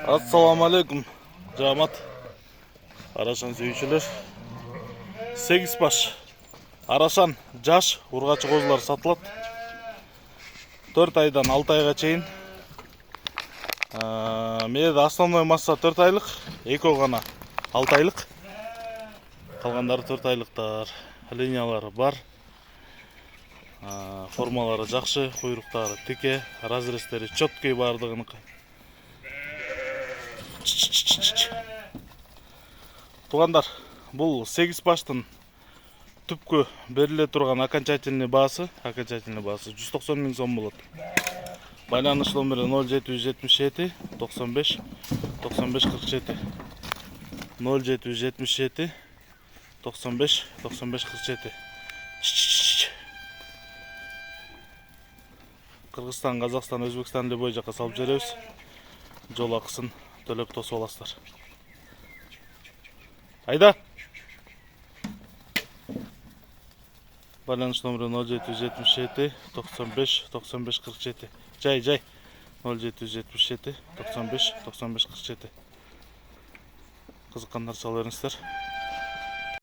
Assalamu alaikum. Жамат. Арашан сүйүүчүлөр. 8 баш. Арашан жаш ургачы козулар сатылат. 4 айдан 6 айга чейин. Менде основной масса 4 айлык, экөө гана 6 айлык. Калгандары 4 айлыктар. Линиялары бар. Формалары жакшы, куйруктары тике, разрестери четкий бардыгыныкы. Тугандар, бул 8 баштын түпкү бериле турган окончательный баасы 190 миң сом болот. Байланыш номери 0777 95 95 47 0777 95 95 47. Кыргызстан, Казакстан, Өзбекстан любой жака салып жиберебиз. Жол акысын төлөп тосуп аласыздар. Айда. Байланыш номери 0777 95 95 47. Жай 0777 95 95 47. Кызыккан нарса алып бериңиздер.